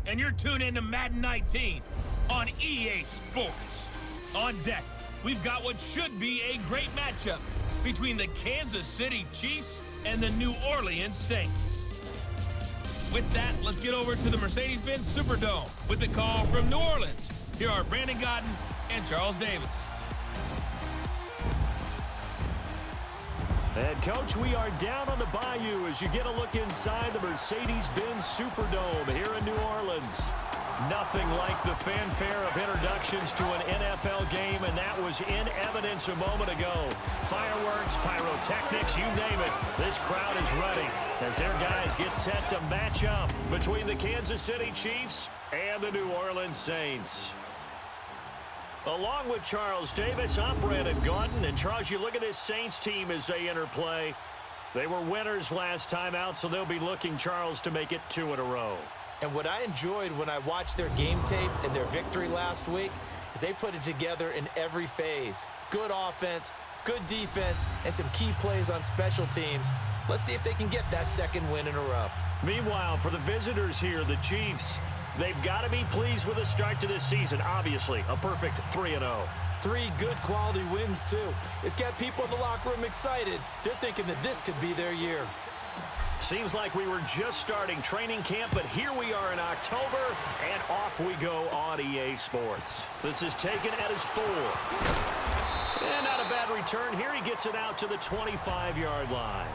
and you're tuned into Madden 19 on EA Sports. On deck, we've got what should be a great matchup between the Kansas City Chiefs and the New Orleans Saints. With that, let's get over to the Mercedes-Benz Superdome with the call from New Orleans. Here are Brandon Godden and Charles Davis. And, Coach, we are down on the bayou as you get a look inside the Mercedes-Benz Superdome here in New Orleans. Nothing like the fanfare of introductions to an NFL game, and that was in evidence a moment ago. Fireworks, pyrotechnics, you name it. This crowd is ready as their guys get set to match up between the Kansas City Chiefs and the New Orleans Saints. Along with Charles Davis, I'm Brandon Godden. And, Charles, you look at this Saints team as they enter play. They were winners last time out, so they'll be looking, Charles, to make it 2 in a row. And what I enjoyed when I watched their game tape and their victory last week is they put it together in every phase. Good offense, good defense, and some key plays on special teams. Let's see if they can get that second win in a row. Meanwhile, for the visitors here, the Chiefs, they've got to be pleased with the start to this season. Obviously, a perfect 3-0. 3 good quality wins, too. It's got people in the locker room excited. They're thinking that this could be their year. Seems like we were just starting training camp, but here we are in October, and off we go on EA Sports. This is taken at his 4. And not a bad return here. He gets it out to the 25-yard line.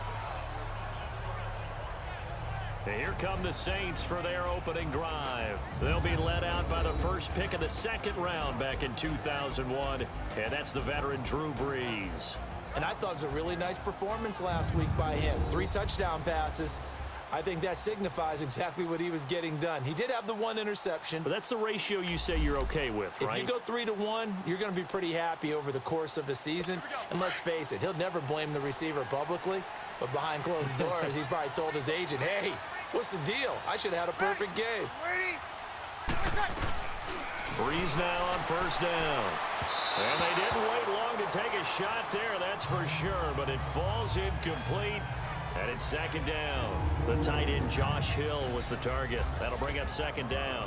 And here come the Saints for their opening drive. They'll be led out by the first pick of the second round back in 2001, and that's the veteran Drew Brees. And I thought it was a really nice performance last week by him. 3 touchdown passes. I think that signifies exactly what he was getting done. He did have the 1 interception. But that's the ratio you say you're okay with, right? If you go 3-1, you're going to be pretty happy over the course of the season. And let's face it, he'll never blame the receiver publicly. But behind closed doors, he probably told his agent, hey, what's the deal? I should have had a perfect game. Brees now on first down. And they didn't wait long to take a shot there, that's for sure. But it falls incomplete, and it's second down. The tight end Josh Hill was the target. That'll bring up second down.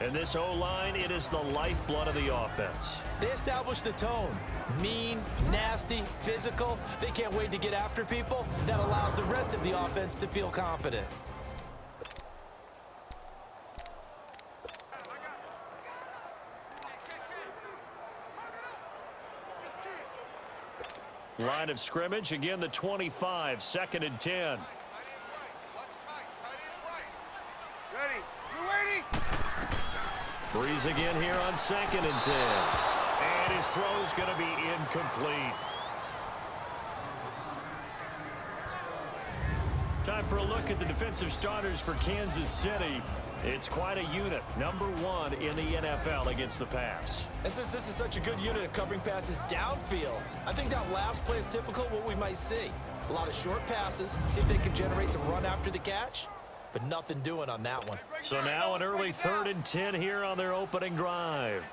And this O-line, it is the lifeblood of the offense. They established the tone. Mean, nasty, physical. They can't wait to get after people. That allows the rest of the offense to feel confident. Line of scrimmage, again the 25, 2nd and 10. Brees again here on 2nd and 10. And his throw's going to be incomplete. Time for a look at the defensive starters for Kansas City. It's quite a unit, number 1 in the NFL against the pass. And since this is such a good unit of covering passes downfield, I think that last play is typical of what we might see. A lot of short passes, see if they can generate some run after the catch, but nothing doing on that one. So now an early 3rd and 10 here on their opening drive.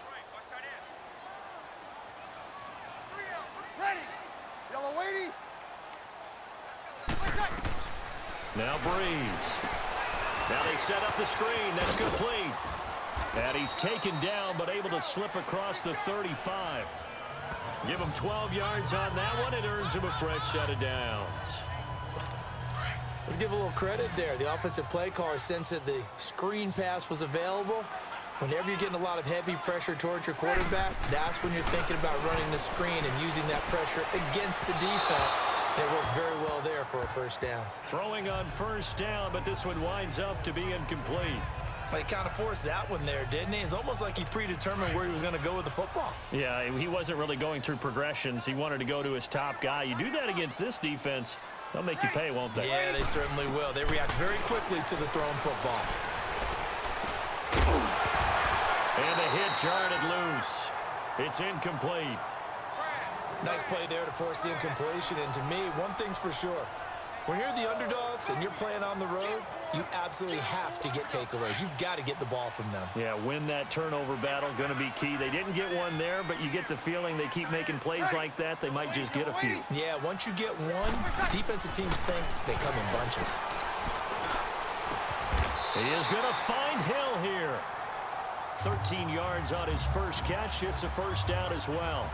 Now Brees. Now they set up the screen. That's complete. And he's taken down, but able to slip across the 35. Give him 12 yards on that one. It earns him a fresh set of downs. Let's give a little credit there. The offensive play caller sensed that the screen pass was available. Whenever you're getting a lot of heavy pressure towards your quarterback, that's when you're thinking about running the screen and using that pressure against the defense. And it worked very well there for a first down. Throwing on first down, but this one winds up to be incomplete. Well, he kind of forced that one there, didn't he? It's almost like he predetermined where he was going to go with the football. Yeah, he wasn't really going through progressions. He wanted to go to his top guy. You do that against this defense, they'll make you pay, won't they? Yeah, they certainly will. They react very quickly to the thrown football. And the hit jarred it loose. It's incomplete. Nice play there to force the incompletion. And to me, one thing's for sure. When you're the underdogs and you're playing on the road, you absolutely have to get takeaways. You've got to get the ball from them. Yeah, win that turnover battle, going to be key. They didn't get one there, but you get the feeling they keep making plays like that, they might just get a few. Yeah, once you get one, defensive teams think they come in bunches. He is going to find Hill here. 13 yards on his first catch. It's a first down as well.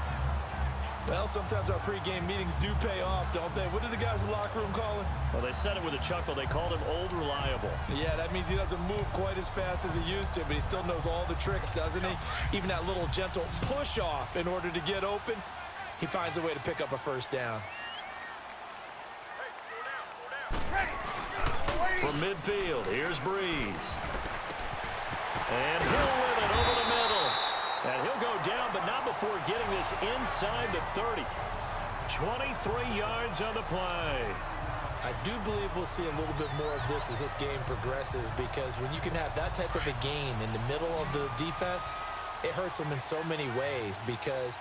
Well, sometimes our pregame meetings do pay off, don't they? What did the guys in the locker room call him? Well, they said it with a chuckle. They called him Old Reliable. Yeah, that means he doesn't move quite as fast as he used to, but he still knows all the tricks, doesn't he? Even that little gentle push-off in order to get open, he finds a way to pick up a first down. From midfield, here's Breeze. And he'll win it over the middle. And he'll go down, but not before getting this inside the 30. 23 yards on the play. I do believe we'll see a little bit more of this as this game progresses, because when you can have that type of a gain in the middle of the defense, it hurts them in so many ways, because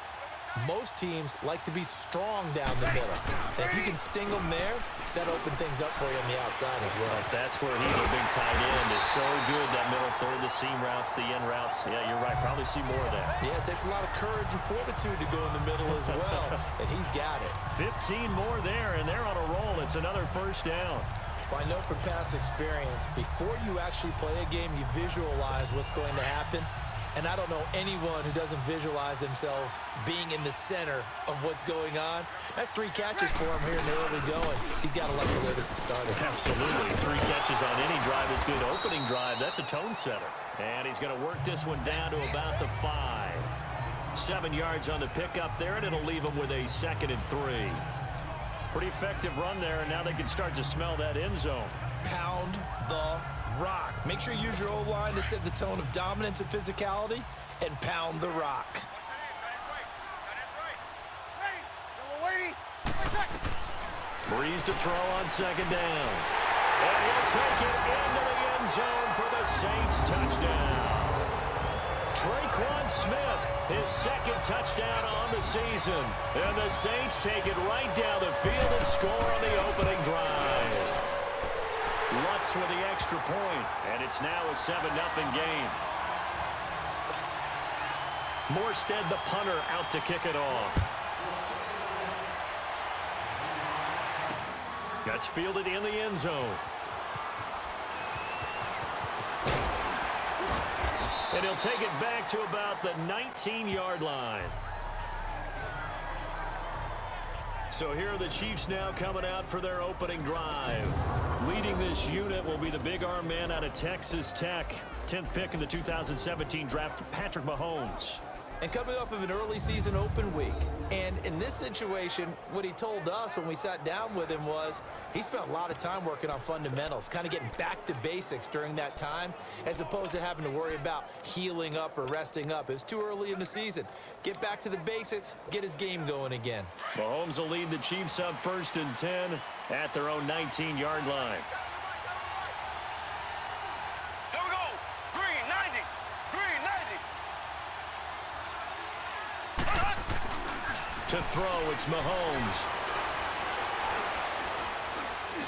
most teams like to be strong down the middle. And if you can sting them there, that opens things up for you on the outside as well. That's where he's a big tight end. Is so good, that middle third, the seam routes, the in routes. Yeah, you're right. Probably see more of that. Yeah, it takes a lot of courage and fortitude to go in the middle as well, and he's got it. 15 more there, and they're on a roll. It's another first down. Well, I know from past experience, before you actually play a game, you visualize what's going to happen. And I don't know anyone who doesn't visualize themselves being in the center of what's going on. That's 3 catches for him here in the early going. He's got to like the way this is started. Absolutely. 3 catches on any drive is good. Opening drive, that's a tone setter. And he's going to work this one down to about the 5. 7 yards on the pickup there, and it'll leave him with a 2nd and 3. Pretty effective run there, and now they can start to smell that end zone. Pound the rock. Make sure you use your O-line to set the tone of dominance and physicality, and pound the rock. Breeze to throw on 2nd down. And he'll take it into the end zone for the Saints touchdown. Traquan Smith, his 2nd touchdown on the season. And the Saints take it right down the field and score on the opening drive. Lutz with the extra point, and it's now a 7-0 game. Morstead, the punter, out to kick it off. That's fielded in the end zone. And he'll take it back to about the 19-yard line. So here are the Chiefs now coming out for their opening drive. Leading this unit will be the big arm man out of Texas Tech. 10th pick in the 2017 draft, Patrick Mahomes. And coming off of an early season open week. And in this situation, what he told us when we sat down with him was he spent a lot of time working on fundamentals, kind of getting back to basics during that time, as opposed to having to worry about healing up or resting up. It was too early in the season. Get back to the basics, get his game going again. Mahomes will lead the Chiefs up 1st and 10 at their own 19-yard line. Here we go. Green, 90. Green, 90. To throw, it's Mahomes.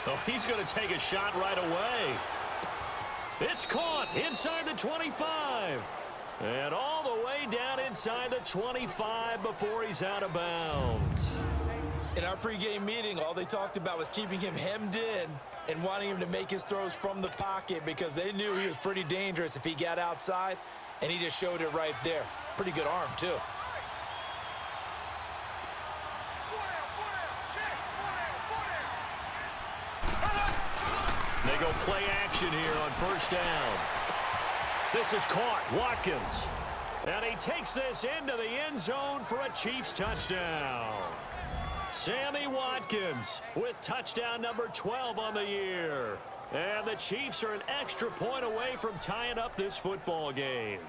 Oh, he's going to take a shot right away. It's caught inside the 25. And all the way down inside the 25 before he's out of bounds. In our pregame meeting, all they talked about was keeping him hemmed in and wanting him to make his throws from the pocket, because they knew he was pretty dangerous if he got outside, and he just showed it right there. Pretty good arm, too. They go play action here on 1st down. This is caught. Watkins. And he takes this into the end zone for a Chiefs touchdown. Sammy Watkins with touchdown number 12 on the year. And the Chiefs are an extra point away from tying up this football game.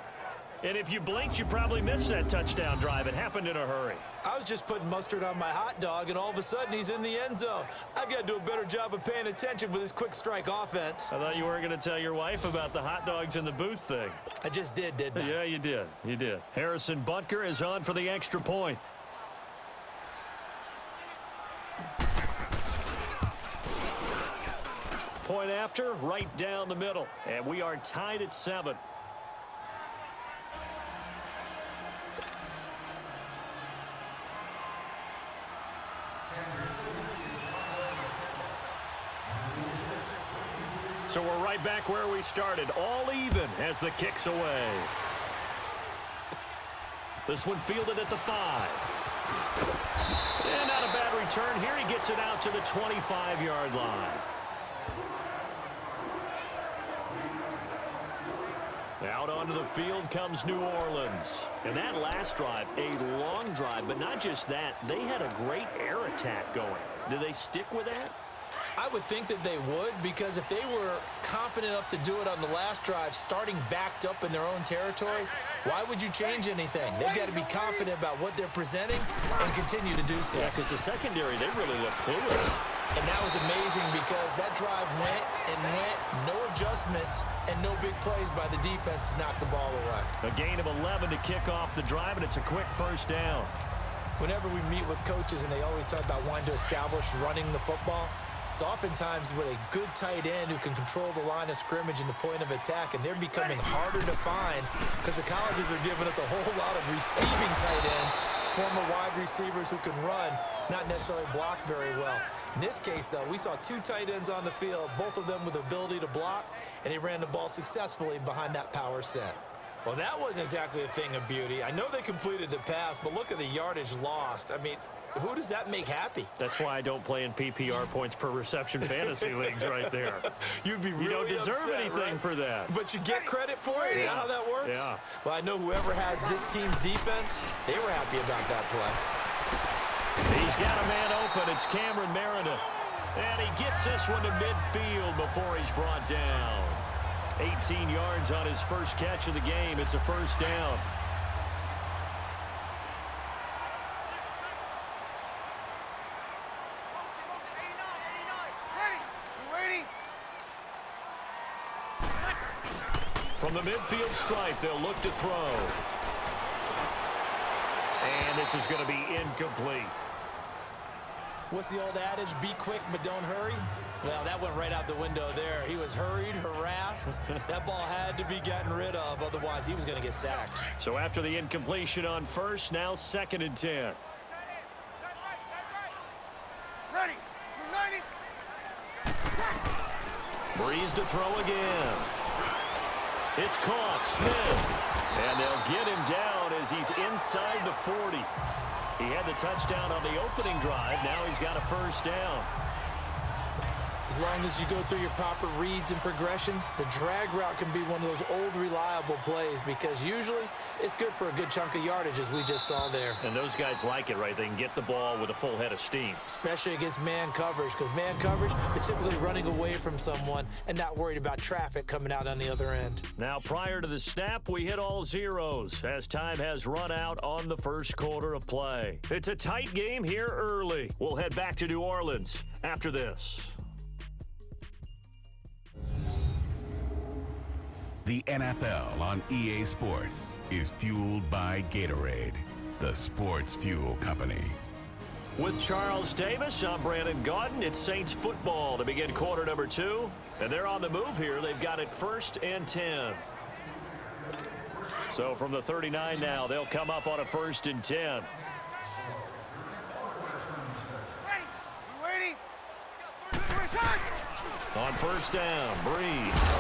And if you blinked, you probably missed that touchdown drive. It happened in a hurry. I was just putting mustard on my hot dog, and all of a sudden he's in the end zone. I've got to do a better job of paying attention with this quick strike offense. I thought you weren't going to tell your wife about the hot dogs in the booth thing. I just did, didn't I? Yeah, you did. You did. Harrison Butker is on for the extra point. Point after, right down the middle. And we are tied at 7. So we're right back where we started, all even as the kick's away. This one fielded at the 5. And not a bad return here. He gets it out to the 25-yard line. Out onto the field comes New Orleans. And that last drive, a long drive, but not just that. They had a great air attack going. Do they stick with that? I would think that they would, because if they were confident enough to do it on the last drive, starting backed up in their own territory, why would you change anything? They've got to be confident about what they're presenting and continue to do so. Yeah, because the secondary, they really look clueless. And that was amazing because that drive went and went, no adjustments, and no big plays by the defense to knock the ball away. A gain of 11 to kick off the drive, and it's a quick first down. Whenever we meet with coaches and they always talk about wanting to establish running the football, it's oftentimes with a good tight end who can control the line of scrimmage and the point of attack, and they're becoming harder to find because the colleges are giving us a whole lot of receiving tight ends, former wide receivers who can run, not necessarily block very well. In this case, though, we saw 2 tight ends on the field, both of them with the ability to block, and they ran the ball successfully behind that power set. Well, that wasn't exactly a thing of beauty. I know they completed the pass, but look at the yardage lost. I mean, who does that make happy? That's why I don't play in PPR points per reception fantasy leagues right there. You'd be really You don't deserve upset, anything right? for that. But you get credit for it? Is that how that works? Yeah. Well, I know whoever has this team's defense, they were happy about that play. He's got a man open. It's Cameron Meredith. And he gets this one to midfield before he's brought down. 18 yards on his first catch of the game. It's a first down. From the midfield stripe, they'll look to throw. And this is going to be incomplete. What's the old adage? Be quick, but don't hurry. Well, that went right out the window there. He was hurried, harassed. That ball had to be gotten rid of, otherwise he was going to get sacked. So after the incompletion on first, now 2nd and 10. Ready. 90. Breeze to throw again. It's caught. Smith. And they'll get him down as he's inside the 40. He had the touchdown on the opening drive. Now he's got a first down. As long as you go through your proper reads and progressions, the drag route can be one of those old reliable plays because usually it's good for a good chunk of yardage, as we just saw there. And those guys like it, right? They can get the ball with a full head of steam. Especially against man coverage, because man coverage, they're typically running away from someone and not worried about traffic coming out on the other end. Now, prior to the snap, we hit all zeros as time has run out on the first quarter of play. It's a tight game here early. We'll head back to New Orleans after this. The NFL on EA Sports is fueled by Gatorade, the sports fuel company. With Charles Davis, I'm Brandon Gaudin. It's Saints football to begin quarter number 2. And they're on the move here. They've got it 1st and 10. So from the 39 now, they'll come up on a 1st and 10. Ready. On first down, Breeze.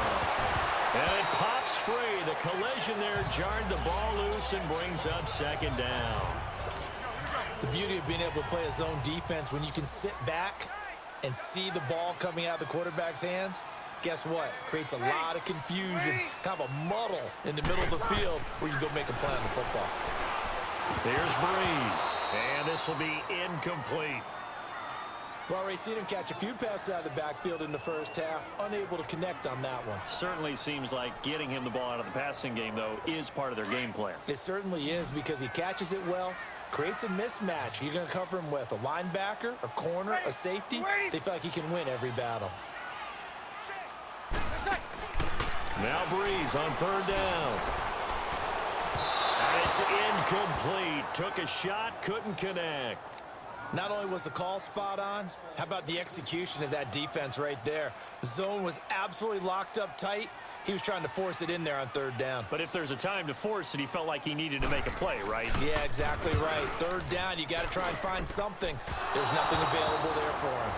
And it pops free. The collision there jarred the ball loose and brings up 2nd down. The beauty of being able to play a zone defense when you can sit back and see the ball coming out of the quarterback's hands, guess what? Creates a lot of confusion, kind of a muddle in the middle of the field where you go make a play on the football. Here's Breeze. And this will be incomplete. We've already seen him catch a few passes out of the backfield in the first half, unable to connect on that one. Certainly seems like getting him the ball out of the passing game, though, is part of their game plan. It certainly is because he catches it well, creates a mismatch. You're going to cover him with a linebacker, a corner, a safety. They feel like he can win every battle. Now Breeze on 3rd down. And it's incomplete. Took a shot, couldn't connect. Not only was the call spot on, how about the execution of that defense right there? The zone was absolutely locked up tight. He was trying to force it in there on 3rd down. But if there's a time to force it, he felt like he needed to make a play, right? Yeah, exactly right. 3rd down, you got to try and find something. There's nothing available there for him.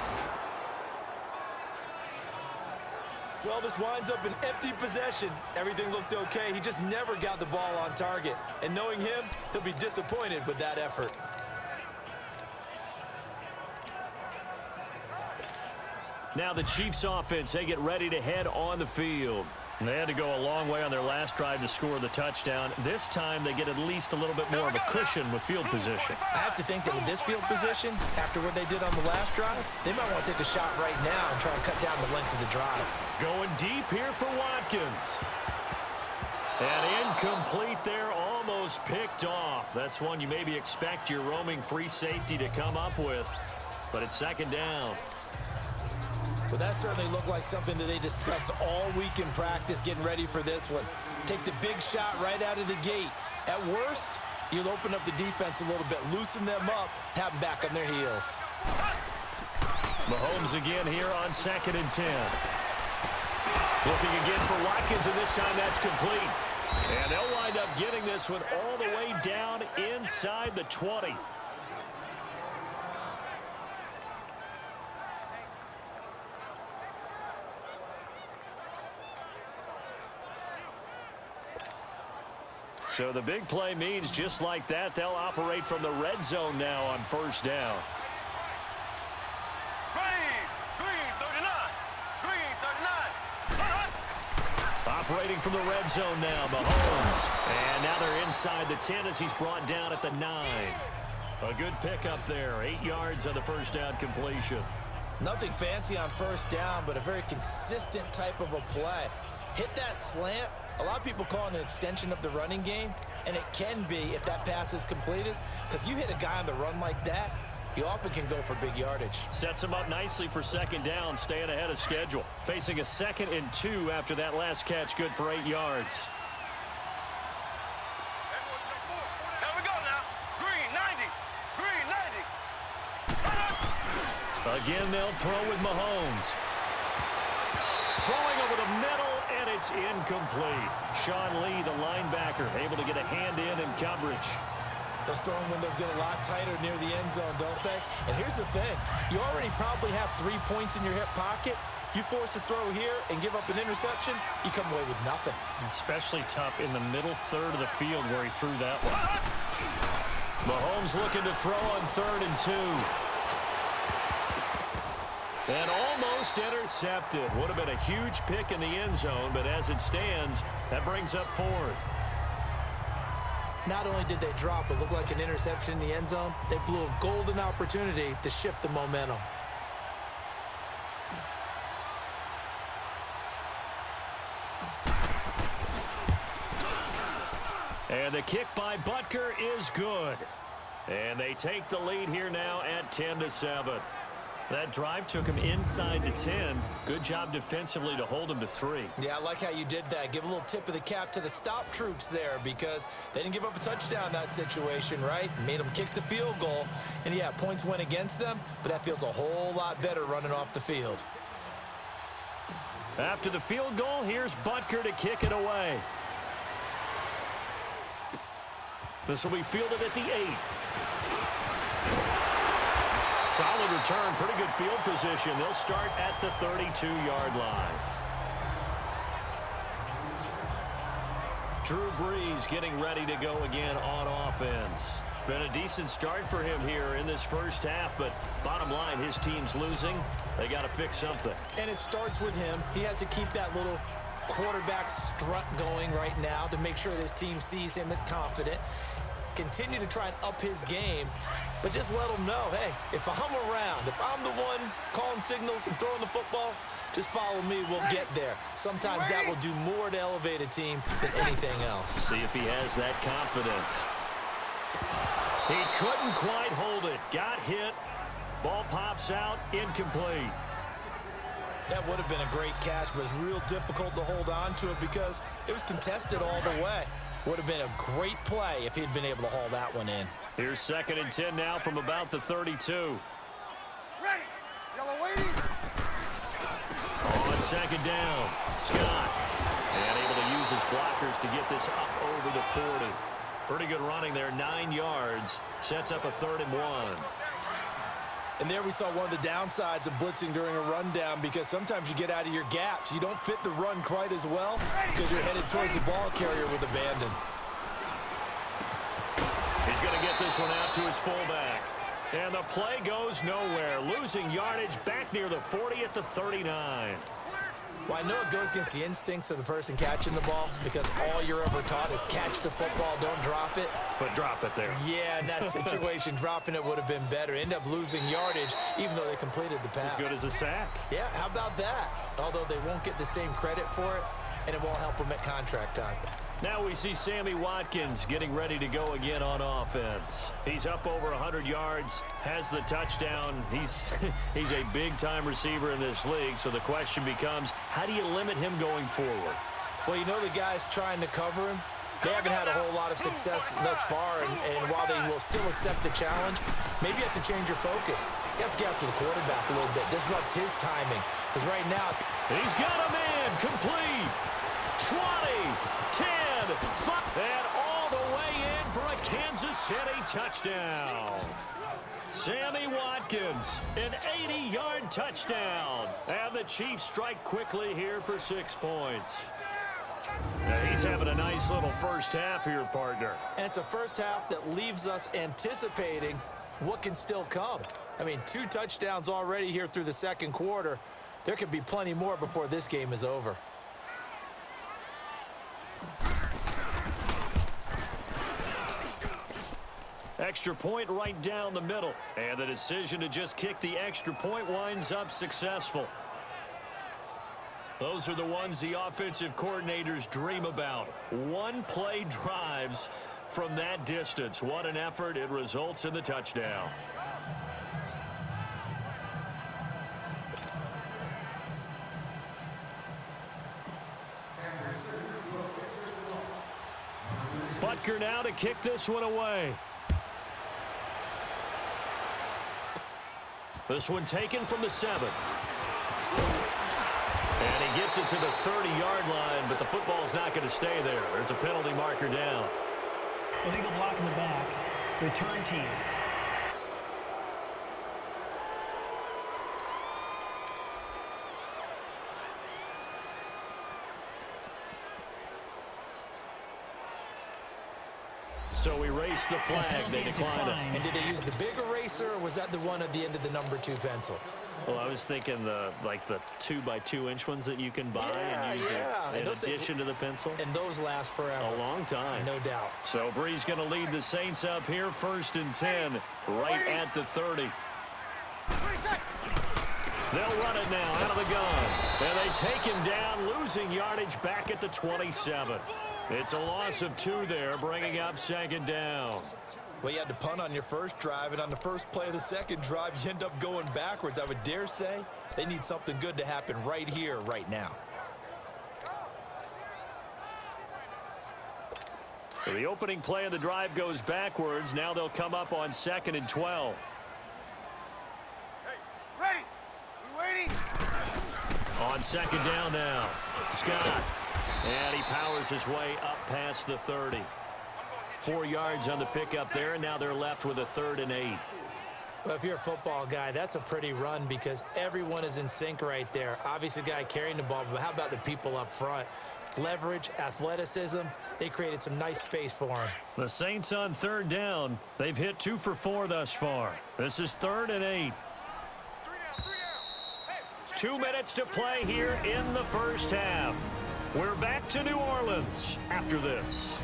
Well, this winds up an empty possession. Everything looked okay. He just never got the ball on target. And knowing him, he'll be disappointed with that effort. Now the Chiefs offense, they get ready to head on the field. And they had to go a long way on their last drive to score the touchdown. This time they get at least a little bit more of a cushion with field position. I have to think that with this field position, after what they did on the last drive, they might want to take a shot right now and try to cut down the length of the drive. Going deep here for Watkins. And incomplete there, almost picked off. That's one you maybe expect your roaming free safety to come up with. But it's second down. Well, that certainly looked like something that they discussed all week in practice getting ready for this one. Take the big shot right out of the gate. At worst, you'll open up the defense a little bit, loosen them up, have them back on their heels. Mahomes again here on 2nd and 10. Looking again for Watkins, and this time that's complete. And they'll wind up getting this one all the way down inside the 20. So the big play means just like that, they'll operate from the red zone now on 1st down. Green 39. Green 39. Operating from the red zone now, Mahomes. And now they're inside the 10 as he's brought down at the 9. A good pickup there, 8 yards on the 1st down completion. Nothing fancy on 1st down, but a very consistent type of a play. Hit that slant. A lot of people call it an extension of the running game, and it can be if that pass is completed, because you hit a guy on the run like that, he often can go for big yardage. Sets him up nicely for 2nd down, staying ahead of schedule. Facing a 2nd and 2 after that last catch, good for 8 yards. There we go now. Green 90. Green 90. Again, they'll throw with Mahomes. Throwing over the middle, and it's incomplete. Sean Lee, the linebacker, able to get a hand in coverage. Those throwing windows get a lot tighter near the end zone, don't they? And here's the thing. You already probably have 3 points in your hip pocket. You force a throw here and give up an interception, you come away with nothing. Especially tough in the middle third of the field where he threw that one. Mahomes looking to throw on 3rd and 2. And almost intercepted. Would have been a huge pick in the end zone, but as it stands, that brings up 4th. Not only did they drop what looked like an interception in the end zone, they blew a golden opportunity to shift the momentum. And the kick by Butker is good. And they take the lead here now at 10-7. That drive took him inside the 10. Good job defensively to hold him to 3. Yeah, I like how you did that. Give a little tip of the cap to the stop troops there because they didn't give up a touchdown in that situation, right? Made them kick the field goal. And, yeah, points went against them, but that feels a whole lot better running off the field. After the field goal, here's Butker to kick it away. This will be fielded at the 8. Solid return, pretty good field position. They'll start at the 32-yard line. Drew Brees getting ready to go again on offense. Been a decent start for him here in this first half, but bottom line, his team's losing. They got to fix something. And it starts with him. He has to keep that little quarterback strut going right now to make sure his team sees him as confident. Continue to try and up his game, but just let him know, hey, if I'm around, if I'm the one calling signals and throwing the football, just follow me, we'll get there. Sometimes that will do more to elevate a team than anything else. See if he has that confidence. He couldn't quite hold it. Got hit. Ball pops out, incomplete. That would have been a great catch, but it's real difficult to hold on to it because it was contested all the way. Would have been a great play if he'd been able to haul that one in. Here's 2nd and 10 now from about the 32. Ready. Yellow waiting. On 2nd down, Scott. And able to use his blockers to get this up over the 40. Pretty good running there, 9 yards. Sets up a 3rd and 1. And there we saw one of the downsides of blitzing during a rundown, because sometimes you get out of your gaps. You don't fit the run quite as well because you're headed towards the ball carrier with abandon. He's going to get this one out to his fullback. And the play goes nowhere. Losing yardage back near the 40 at the 39. Well, I know it goes against the instincts of the person catching the ball, because all you're ever taught is catch the football, don't drop it. But drop it there. Yeah, in that situation, dropping it would have been better. End up losing yardage, even though they completed the pass. As good as a sack. Yeah, how about that? Although they won't get the same credit for it, and it won't help them at contract time. Now we see Sammy Watkins getting ready to go again on offense. He's up over 100 yards, has the touchdown. He's a big-time receiver in this league, so the question becomes, how do you limit him going forward? Well, you know the guys trying to cover him, they haven't had a whole lot of success thus far, and while they will still accept the challenge, maybe you have to change your focus. You have to get up to the quarterback a little bit, disrupt his timing, because right now... He's got a man, complete, 20, 10, 5, and all the way in for a Kansas City touchdown. Sammy Watkins, an 80-yard touchdown. And the Chiefs strike quickly here for 6 points. Now he's having a nice little first half here, partner. And it's a first half that leaves us anticipating what can still come. I mean, 2 touchdowns already here through the second quarter. There could be plenty more before this game is over. Extra point right down the middle. And the decision to just kick the extra point winds up successful. Those are the ones the offensive coordinators dream about. One-play drives from that distance. What an effort. It results in the touchdown. Butker now to kick this one away. This one taken from the 7. And he gets it to the 30-yard line, but the football's not going to stay there. There's a penalty marker down. Illegal block in the back. Return team. So we race the flag. They decline it. And did they use the big eraser, or was that the one at the end of the number 2 pencil? Well, I was thinking the 2x2-inch ones that you can buy and use in addition to the pencil. And those last forever. A long time. No doubt. So Bree's going to lead the Saints up here, 1st and 10, right at the 30. They'll run it now out of the gun. And they take him down, losing yardage back at the 27. It's a loss of 2 there, bringing up 2nd down. Well, you had to punt on your first drive, and on the first play of the second drive, you end up going backwards. I would dare say they need something good to happen right here, right now. So the opening play of the drive goes backwards. Now they'll come up on 2nd and 12. Hey, ready? We waiting? On 2nd down now, Scott. And he powers his way up past the 30. 4 yards on the pickup there, and now they're left with a 3rd and 8. Well, if you're a football guy, that's a pretty run because everyone is in sync right there. Obviously, the guy carrying the ball, but how about the people up front? Leverage, athleticism, they created some nice space for him. The Saints on 3rd down. They've hit 2 for 4 thus far. This is 3rd and 8. 2 minutes to play here in the first half. We're back to New Orleans after this.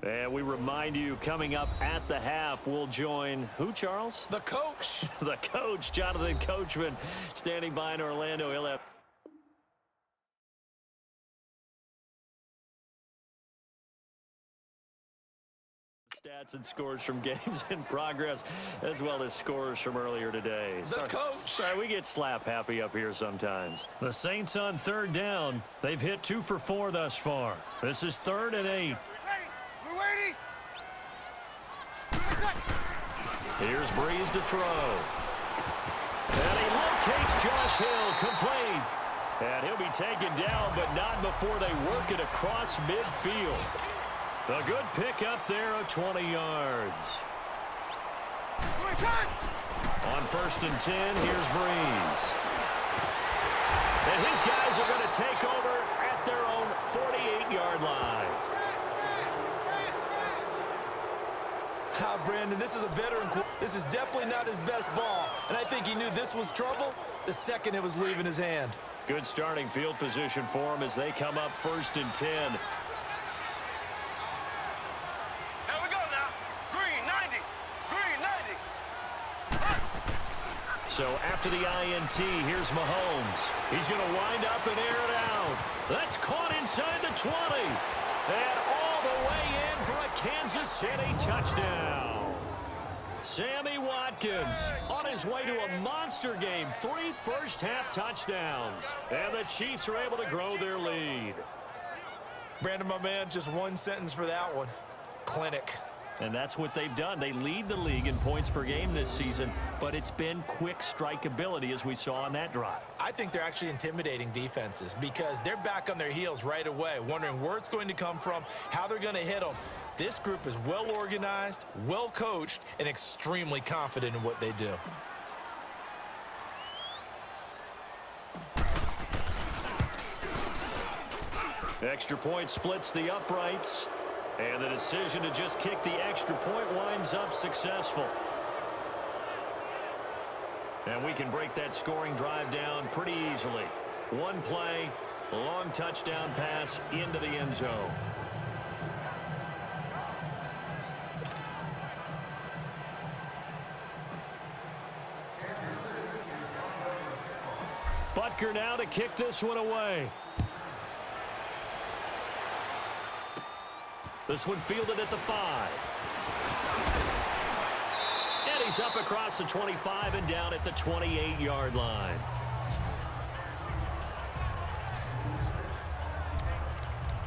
And we remind you, coming up at the half, we'll join who, Charles? The coach. The coach, Jonathan Coachman, standing by in Orlando. He'll have stats and scores from games in progress, as well as scores from earlier today. The coach. Sorry, we get slap happy up here sometimes. The Saints on 3rd down. They've hit 2 for 4 thus far. This is 3rd and 8. We're waiting. Here's Breeze to throw. And he locates Josh Hill, complete. And he'll be taken down, but not before they work it across midfield. A good pick up there of 20 yards. On 1st and 10, here's Breeze. And his guys are going to take over at their own 48-yard line. Brandon, this is a veteran. This is definitely not his best ball. And I think he knew this was trouble the second it was leaving his hand. Good starting field position for him as they come up 1st and 10. Here we go now. Green, 90. Green, 90. So after the INT, here's Mahomes. He's going to wind up and air it out. That's caught inside the 20. And all the way in for a Kansas City touchdown. Sammy Watkins on his way to a monster game. 3 first-half touchdowns. And the Chiefs are able to grow their lead. Brandon, my man, just one sentence for that one. Clinic. And that's what they've done. They lead the league in points per game this season, but it's been quick strikeability as we saw on that drive. I think they're actually intimidating defenses because they're back on their heels right away, wondering where it's going to come from, how they're going to hit them. This group is well organized, well coached, and extremely confident in what they do. Extra point splits the uprights. And the decision to just kick the extra point winds up successful. And we can break that scoring drive down pretty easily. One play, a long touchdown pass into the end zone. Butker now to kick this one away. This one fielded at the 5. And he's up across the 25 and down at the 28-yard line.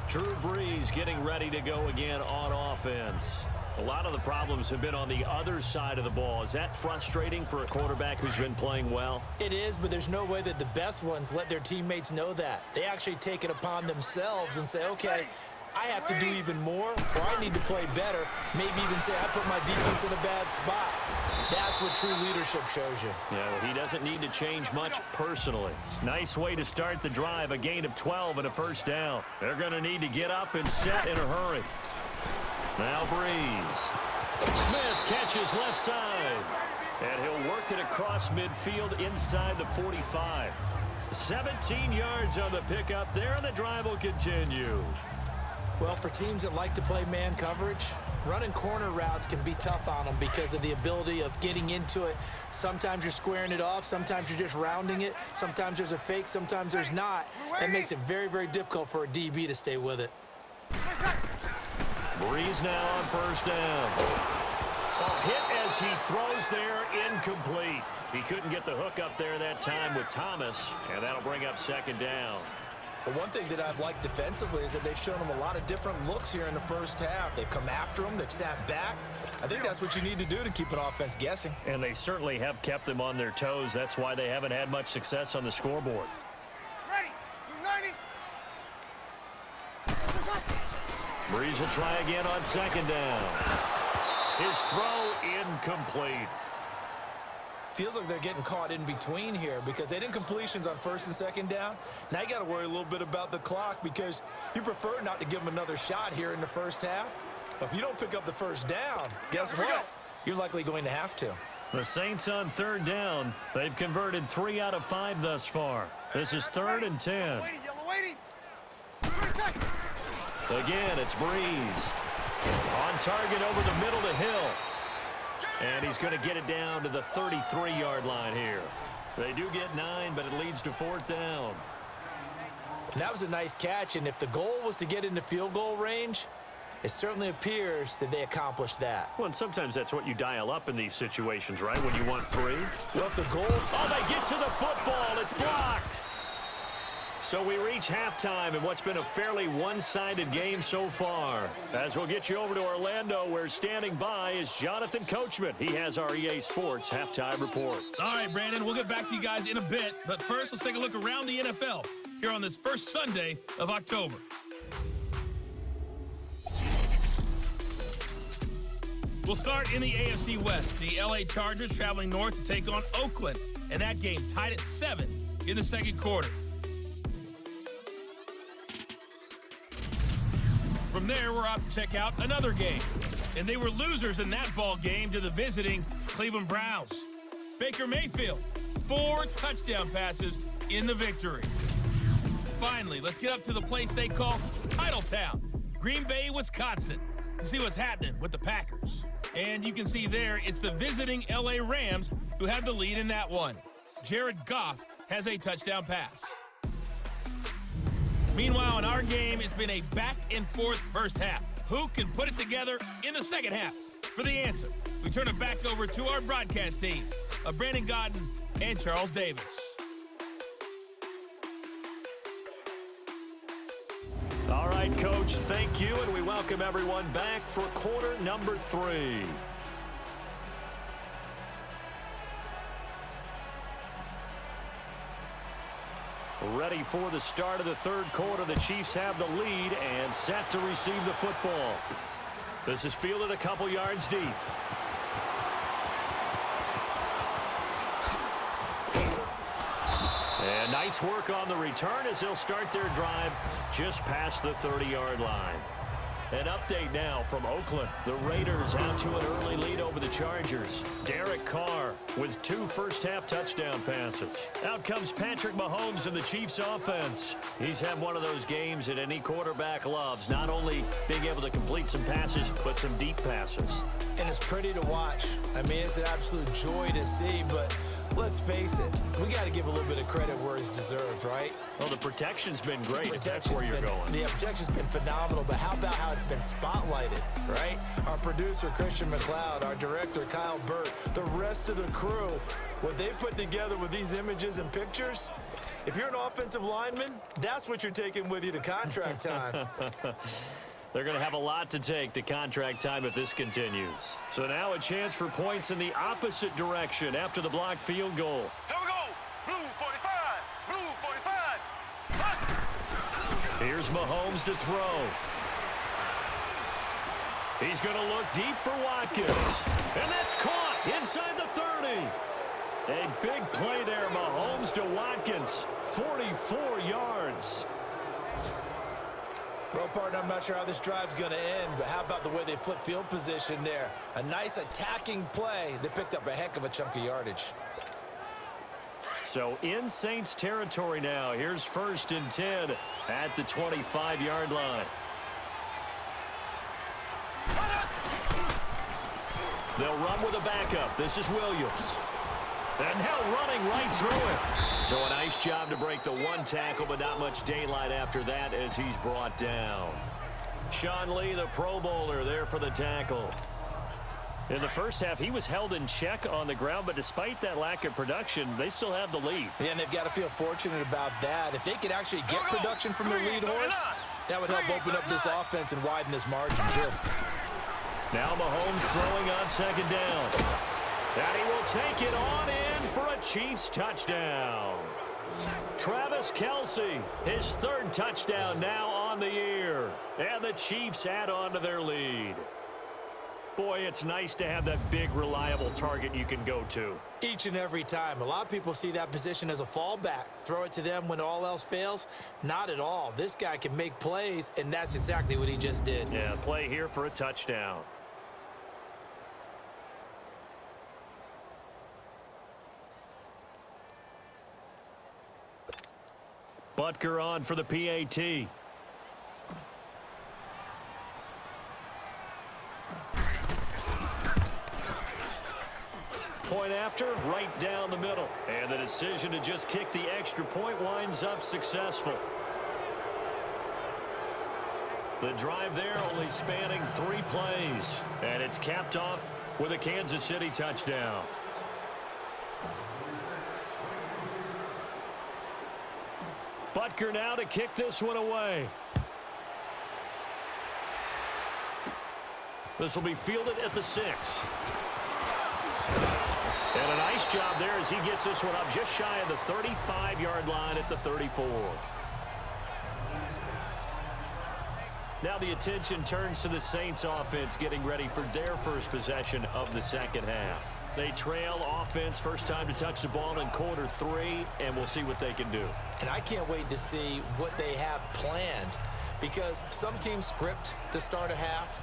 Drew Brees getting ready to go again on offense. A lot of the problems have been on the other side of the ball. Is that frustrating for a quarterback who's been playing well? It is, but there's no way that the best ones let their teammates know that. They actually take it upon themselves and say, okay, I have to do even more, or I need to play better. Maybe even say I put my defense in a bad spot. That's what true leadership shows you. Yeah, well, he doesn't need to change much personally. Nice way to start the drive, a gain of 12 and a first down. They're going to need to get up and set in a hurry. Now Breeze. Smith catches left side. And he'll work it across midfield inside the 45. 17 yards on the pickup there, and the drive will continue. Well, for teams that like to play man coverage, running corner routes can be tough on them because of the ability of getting into it. Sometimes you're squaring it off. Sometimes you're just rounding it. Sometimes there's a fake. Sometimes there's not. That makes it very, very difficult for a DB to stay with it. Breeze now on first down. A hit as he throws there, incomplete. He couldn't get the hook up there that time with Thomas, and that'll bring up second down. But one thing that I've liked defensively is that they've shown them a lot of different looks here in the first half. They've come after them. They've sat back. I think that's what you need to do to keep an offense guessing. And they certainly have kept them on their toes. That's why they haven't had much success on the scoreboard. Ready. 90. Breeze will try again on second down. His throw incomplete. Feels like they're getting caught in between here because they didn't completions on first and second down. Now you got to worry a little bit about the clock because you prefer not to give them another shot here in the first half. But if you don't pick up the first down, guess what? You're likely going to have to. The Saints on third down. They've converted 3 out of 5 thus far. This is 3rd and 10. Yellow waiting. Again, it's Breeze. On target over the middle to Hill. And he's going to get it down to the 33-yard line here. They do get 9, but it leads to 4th down. That was a nice catch, and if the goal was to get into field goal range, it certainly appears that they accomplished that. Well, and sometimes that's what you dial up in these situations, right, when you want 3? Well, if the goal... Oh, they get to the football. It's blocked. So we reach halftime in what's been a fairly one-sided game so far. As we'll get you over to Orlando, where standing by is Jonathan Coachman. He has our EA Sports halftime report. All right, Brandon, we'll get back to you guys in a bit. But first, let's take a look around the NFL. here on this first Sunday of October. We'll start in the AFC West. The LA Chargers traveling north to take on Oakland, and that game tied at 7 in the second quarter. From there, we're off to check out another game, and they were losers in that ball game to the visiting Cleveland Browns. Baker Mayfield, 4 touchdown passes in the victory. Finally, let's get up to the place they call Titletown, Green Bay, Wisconsin, to see what's happening with the Packers. And you can see there, it's the visiting LA Rams who have the lead in that one. Jared Goff has a touchdown pass. Meanwhile, in our game, it's been a back-and-forth first half. Who can put it together in the second half? For the answer, we turn it back over to our broadcast team of Brandon Godden and Charles Davis. All right, Coach, thank you, and we welcome everyone back for quarter number 3. Ready for the start of the third quarter. The Chiefs have the lead and set to receive the football. This is fielded a couple yards deep. And nice work on the return as they'll start their drive just past the 30-yard line. An update now from Oakland. The Raiders out to an early lead over the Chargers. Derek Carr with 2 first-half touchdown passes. Out comes Patrick Mahomes in the Chiefs' offense. He's had one of those games that any quarterback loves, not only being able to complete some passes, but some deep passes. And it's pretty to watch. I mean, it's an absolute joy to see, but let's face it, we got to give a little bit of credit where it's deserved, right? Well, the protection's been great, if that's where you're going. The protection's been phenomenal, but how about how it's been spotlighted, right? Our producer, Christian McLeod, our director, Kyle Burt, the rest of the crew, what they put together with these images and pictures, if you're an offensive lineman, that's what you're taking with you to contract time. They're going to have a lot to take to contract time if this continues. So now a chance for points in the opposite direction after the blocked field goal. Here we go. Blue 45. Blue 45. Here's Mahomes to throw. He's going to look deep for Watkins. And that's caught inside the 30. A big play there, Mahomes to Watkins. 44 yards. Well, partner, I'm not sure how this drive's going to end, but how about the way they flip field position there? A nice attacking play. They picked up a heck of a chunk of yardage. So in Saints territory now. Here's 1st and 10 at the 25-yard line. They'll run with a backup. This is Williams. And now running right through it. So a nice job to break the 1 tackle, but not much daylight after that as he's brought down. Sean Lee, the Pro Bowler, there for the tackle. In the first half, he was held in check on the ground, but despite that lack of production, they still have the lead. Yeah, and they've got to feel fortunate about that. If they could actually get production from their lead horse, that would help open up this offense and widen this margin, too. Now Mahomes throwing on 2nd down. And he will take it on in for a Chiefs touchdown. Travis Kelce, his 3rd touchdown now on the year. And the Chiefs add on to their lead. Boy, it's nice to have that big, reliable target you can go to. Each and every time. A lot of people see that position as a fallback. Throw it to them when all else fails. Not at all. This guy can make plays, and that's exactly what he just did. Yeah, play here for a touchdown. Butker on for the PAT. Point after, right down the middle. And the decision to just kick the extra point winds up successful. The drive there only spanning 3 plays. And it's capped off with a Kansas City touchdown. Butker now to kick this one away. This will be fielded at the 6. And a nice job there as he gets this one up just shy of the 35-yard line at the 34. Now the attention turns to the Saints offense getting ready for their first possession of the second half. They trail offense, first time to touch the ball in quarter 3, and we'll see what they can do. And I can't wait to see what they have planned, because some teams script to start a half.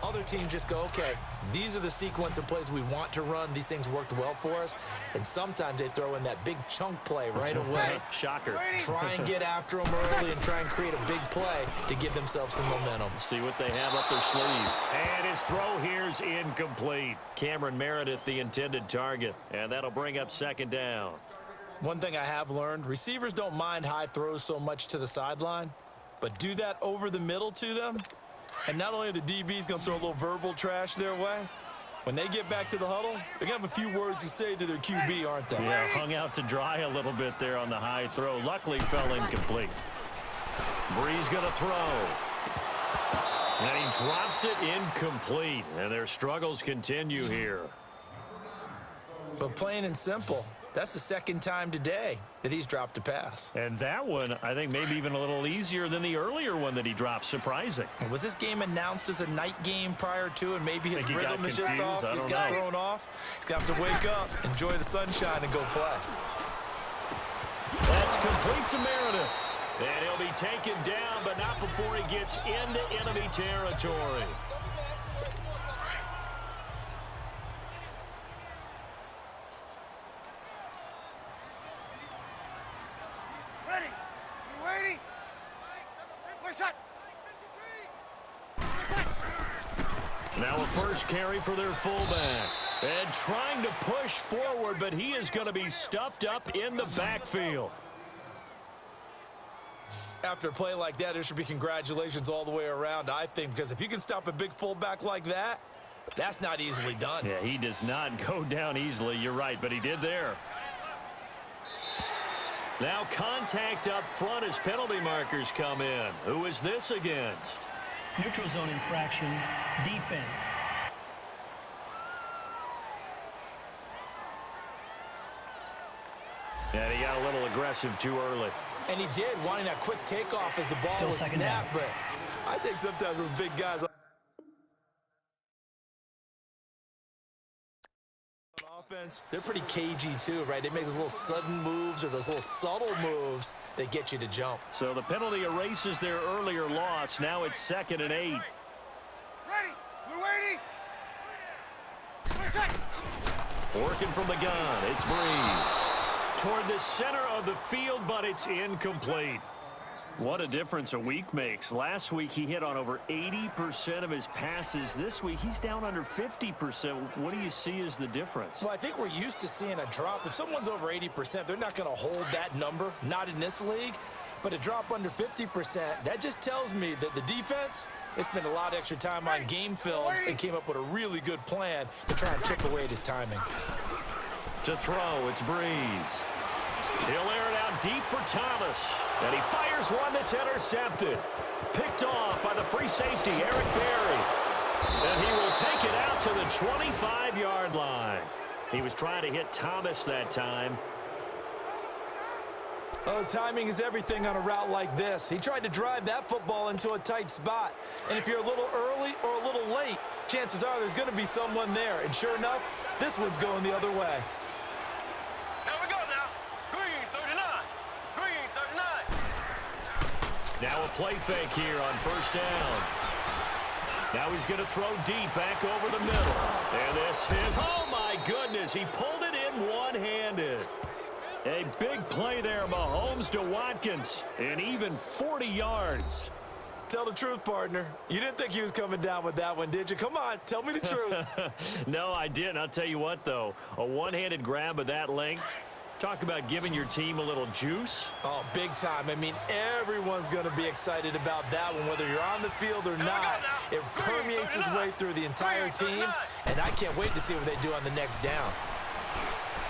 Other teams just go, okay, these are the sequence of plays we want to run. These things worked well for us. And sometimes they throw in that big chunk play right away. Shocker. Try and get after them early and try and create a big play to give themselves some momentum. See what they have up their sleeve. And his throw here's incomplete. Cameron Meredith, the intended target. And that'll bring up second down. One thing I have learned, receivers don't mind high throws so much to the sideline, but do that over the middle to them. And not only are the DBs going to throw a little verbal trash their way, when they get back to the huddle, they're going to have a few words to say to their QB, aren't they? Yeah, hung out to dry a little bit there on the high throw. Luckily fell incomplete. Breeze going to throw. And he drops it incomplete. And their struggles continue here. But plain and simple, that's the second time today that he's dropped a pass. And that one, I think, maybe even a little easier than the earlier one that he dropped. Surprising. Was this game announced as a night game prior to, and maybe his rhythm is just off? He's got thrown off. He's going to have to wake up, enjoy the sunshine, and go play. That's complete to Meredith. And he'll be taken down, but not before he gets into enemy territory. Now a first carry for their fullback. And trying to push forward, but he is going to be stuffed up in the backfield. After a play like that, there should be congratulations all the way around, I think, because if you can stop a big fullback like that, that's not easily done. Yeah, he does not go down easily. You're right, but he did there. Now contact up front as penalty markers come in. Who is this against? Neutral zone infraction, defense. And he got a little aggressive too early. And he did, wanting that quick takeoff as the ball Still was second snapped. down. But I think sometimes those big guys on offense, they're pretty cagey too, right? They make those little sudden moves or those little subtle moves that get you to jump. So the penalty erases their earlier loss. Now it's 2nd and 8. Ready. We're waiting. Working from the gun, it's Breeze. Toward the center of the field, but it's incomplete. What a difference a week makes. Last week, he hit on over 80% of his passes. This week, he's down under 50%. What do you see as the difference? Well, I think we're used to seeing a drop. If someone's over 80%, they're not going to hold that number, not in this league. But a drop under 50%, that just tells me that the defense, they spent a lot of extra time on game films and came up with a really good plan to try and chip away at his timing. To throw, it's Breeze. He'll air it out deep for Thomas. And he fires one that's intercepted. Picked off by the free safety, Eric Berry. And he will take it out to the 25-yard line. He was trying to hit Thomas that time. Oh, timing is everything on a route like this. He tried to drive that football into a tight spot. And if you're a little early or a little late, chances are there's going to be someone there. And sure enough, this one's going the other way. Now we go now. Green 39. Green 39. Now a play fake here on first down. Now he's going to throw deep back over the middle. And this is, oh my goodness, he pulled it in one-handed. A big play there, Mahomes to Watkins, and even 40 yards. Tell the truth, partner. You didn't think he was coming down with that one, did you? Come on, tell me the truth. No, I didn't. I'll tell you what, though. A one-handed grab of that length. Talk about giving your team a little juice. Oh, big time. I mean, everyone's going to be excited about that one, whether you're on the field or not. It permeates its way through the entire team, and I can't wait to see what they do on the next down.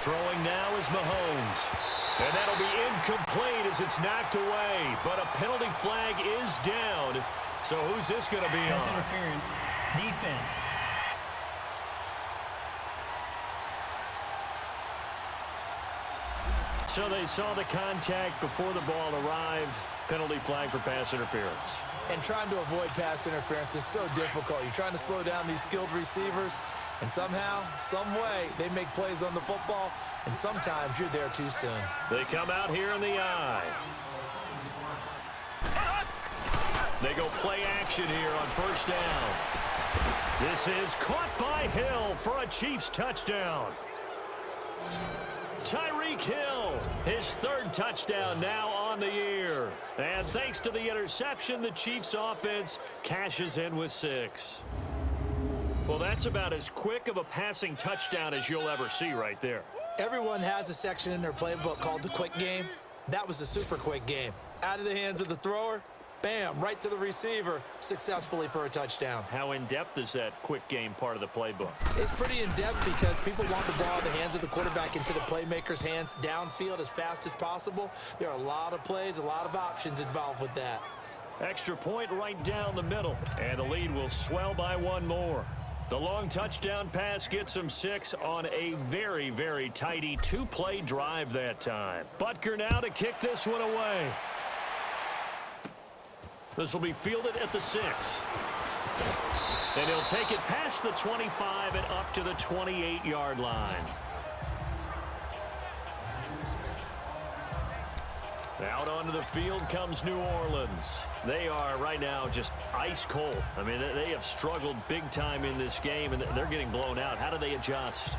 Throwing now is Mahomes. And that'll be incomplete as it's knocked away. But a penalty flag is down. So who's this going to be on? Pass interference. Defense. So they saw the contact before the ball arrived. Penalty flag for pass interference. And trying to avoid pass interference is so difficult. You're trying to slow down these skilled receivers, and somehow, some way, they make plays on the football, and sometimes you're there too soon. They come out here in the eye. They go play action here on first down. This is caught by Hill for a Chiefs touchdown. Tyreek Hill, his third touchdown now on the year. And thanks to the interception, the Chiefs offense cashes in with 6. Well, that's about as quick of a passing touchdown as you'll ever see right there. Everyone has a section in their playbook called the quick game. That was a super quick game. Out of the hands of the thrower, bam, right to the receiver, successfully for a touchdown. How in-depth is that quick game part of the playbook? It's pretty in-depth because people want the ball in the hands of the quarterback into the playmaker's hands downfield as fast as possible. There are a lot of plays, a lot of options involved with that. Extra point right down the middle, and the lead will swell by 1 more. The long touchdown pass gets them 6 on a very, very tidy 2-play drive that time. Butker now to kick this one away. This will be fielded at the 6. And he'll take it past the 25 and up to the 28-yard line. Out onto the field comes New Orleans. They are right now just ice cold. I mean, they have struggled big time in this game, and they're getting blown out. How do they adjust?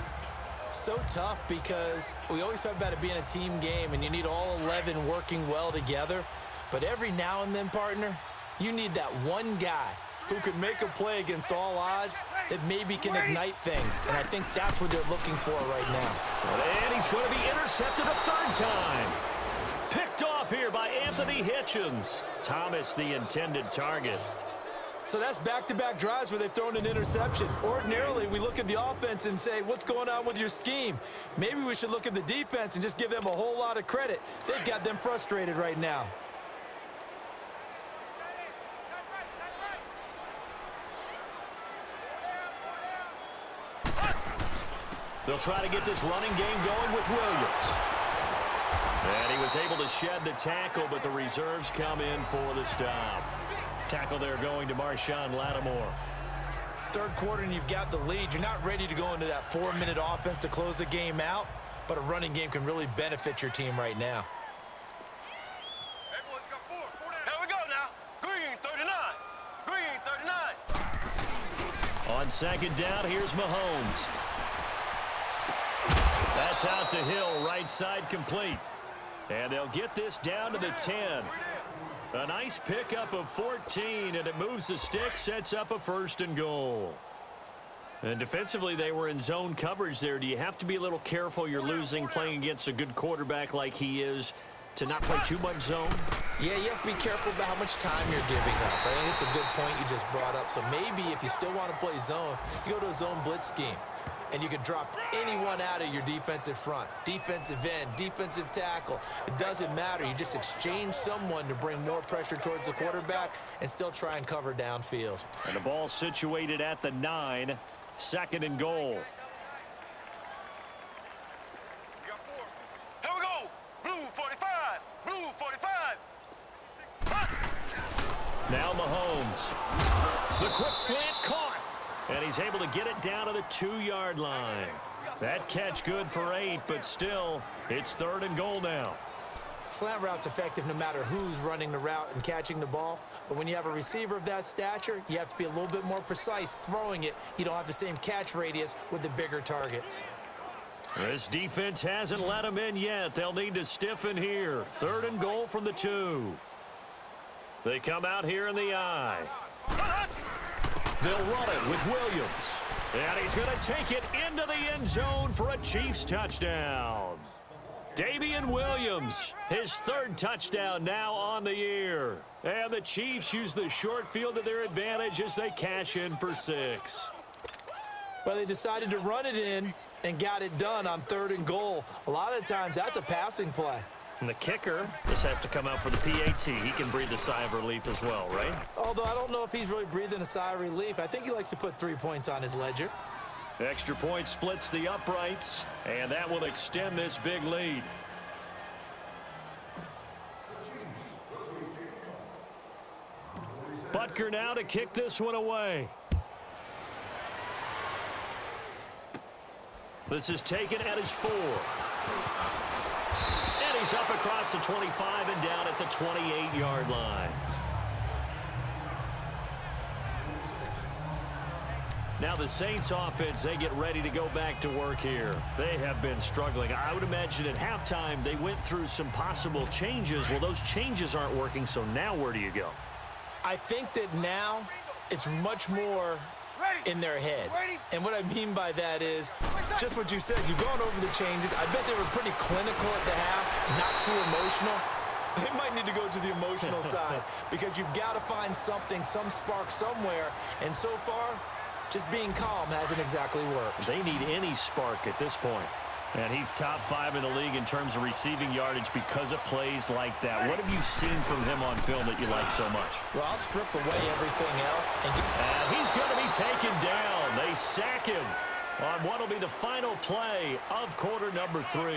So tough because we always talk about it being a team game, and you need all 11 working well together. But every now and then, partner, you need that one guy who can make a play against all odds that maybe can ignite things. And I think that's what they're looking for right now. And he's going to be intercepted a 3rd time. Picked off here by Anthony Hitchens. Thomas, the intended target. So that's back-to-back drives where they've thrown an interception. Ordinarily, we look at the offense and say, what's going on with your scheme? Maybe we should look at the defense and just give them a whole lot of credit. They've got them frustrated right now. They'll try to get this running game going with Williams. And he was able to shed the tackle, but the reserves come in for the stop. Tackle there going to Marshawn Lattimore. 3rd quarter and you've got the lead. You're not ready to go into that 4-minute offense to close the game out, but a running game can really benefit your team right now. Everyone's got 4. Here we go now. Green 39. Green 39. On 2nd down, here's Mahomes. That's out to Hill, right side complete. And they'll get this down to the 10. A nice pickup of 14, and it moves the stick, sets up a 1st and goal. And defensively, they were in zone coverage there. Do you have to be a little careful you're losing playing against a good quarterback like he is to not play too much zone? Yeah, you have to be careful about how much time you're giving up. I think it's a good point you just brought up. So maybe if you still want to play zone, you go to a zone blitz scheme. And you can drop anyone out of your defensive front, defensive end, defensive tackle. It doesn't matter. You just exchange someone to bring more pressure towards the quarterback and still try and cover downfield. And the ball situated at the 9, 2nd and goal. We got 4. Here we go. Blue 45. Blue 45. Now Mahomes. The quick slant caught. And he's able to get it down to the 2-yard line. That catch good for 8, but still, it's 3rd and goal now. Slant route's effective no matter who's running the route and catching the ball. But when you have a receiver of that stature, you have to be a little bit more precise throwing it. You don't have the same catch radius with the bigger targets. This defense hasn't let them in yet. They'll need to stiffen here. 3rd and goal from the 2. They come out here in the eye. They'll run it with Williams. And he's going to take it into the end zone for a Chiefs touchdown. Damian Williams, his 3rd touchdown now on the year. And the Chiefs use the short field to their advantage as they cash in for 6. Well, they decided to run it in and got it done on 3rd and goal. A lot of times that's a passing play. And the kicker, this has to come out for the PAT. He can breathe a sigh of relief as well, right? Although I don't know if he's really breathing a sigh of relief. I think he likes to put 3 points on his ledger. Extra point splits the uprights, and that will extend this big lead. Butker now to kick this one away. This is taken at his 4. And he's up across the 25 and down at the 28-yard line. Now the Saints offense, they get ready to go back to work here. They have been struggling. I would imagine at halftime they went through some possible changes. Well, those changes aren't working, so now where do you go? I think that now it's much more in their head. And what I mean by that is just what you said. You've gone over the changes. I bet they were pretty clinical at the half, not too emotional. They might need to go to the emotional side because you've got to find something, some spark somewhere. And so far, just being calm hasn't exactly worked. They need any spark at this point. And he's top 5 in the league in terms of receiving yardage because of plays like that. What have you seen from him on film that you like so much? Well, I'll strip away everything else. And he's going to be taken down. They sack him on what will be the final play of quarter number 3.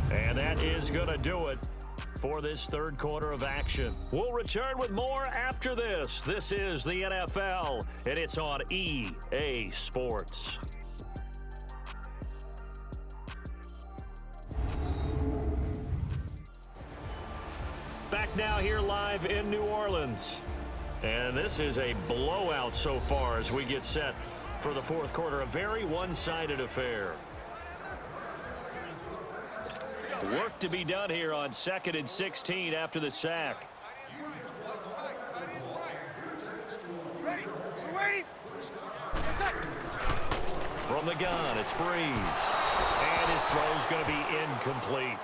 And that is going to do it for this third quarter of action. We'll return with more after this. This is the NFL, and it's on EA Sports. Back now here live in New Orleans. And this is a blowout so far as we get set for the fourth quarter. A very one-sided affair. Work to be done here on 2nd and 16 after the sack. From the gun, it's Breeze. And his throw's going to be incomplete.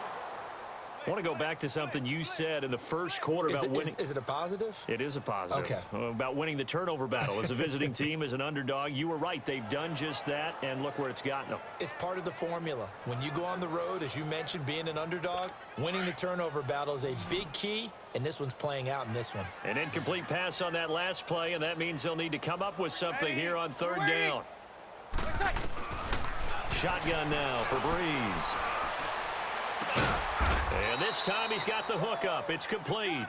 I want to go back to something you said in the first quarter about winning. Is it a positive? It is a positive. Okay. About winning the turnover battle. As a visiting team, as an underdog, you were right. They've done just that, and look where it's gotten them. It's part of the formula. When you go on the road, as you mentioned, being an underdog, winning the turnover battle is a big key, and this one's playing out in this one. An incomplete pass on that last play, and that means they'll need to come up with something here on third down. Shotgun now for Breeze. And this time he's got the hook up. It's complete.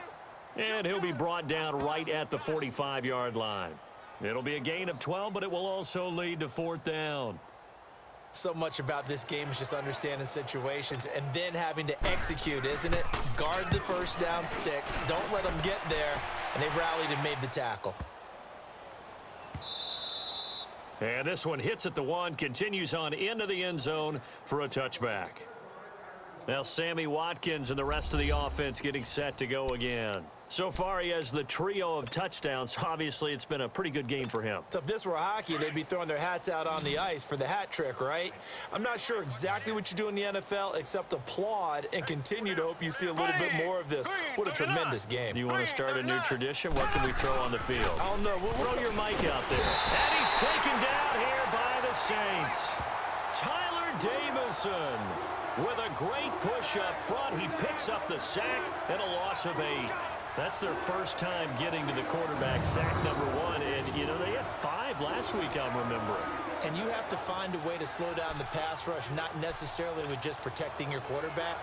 And he'll be brought down right at the 45-yard line. It'll be a gain of 12, but it will also lead to fourth down. So much about this game is just understanding situations and then having to execute, isn't it? Guard the first down sticks. Don't let them get there. And they rallied and made the tackle. And this one hits at the 1, continues on into the end zone for a touchback. Now Sammy Watkins and the rest of the offense getting set to go again. So far he has the trio of touchdowns. Obviously it's been a pretty good game for him. So if this were hockey, they'd be throwing their hats out on the ice for the hat trick, right? I'm not sure exactly what you do in the NFL except applaud and continue to hope you see a little bit more of this. What a tremendous game. You want to start a new tradition? What can we throw on the field? I don't know. Throw your mic out there. And he's taken down here by the Saints. Tyler Davison with a great push up front. He picks up the sack and a loss of 8. That's their first time getting to the quarterback, sack number 1. And, you know, they had 5 last week, I'm remembering. And you have to find a way to slow down the pass rush, not necessarily with just protecting your quarterback,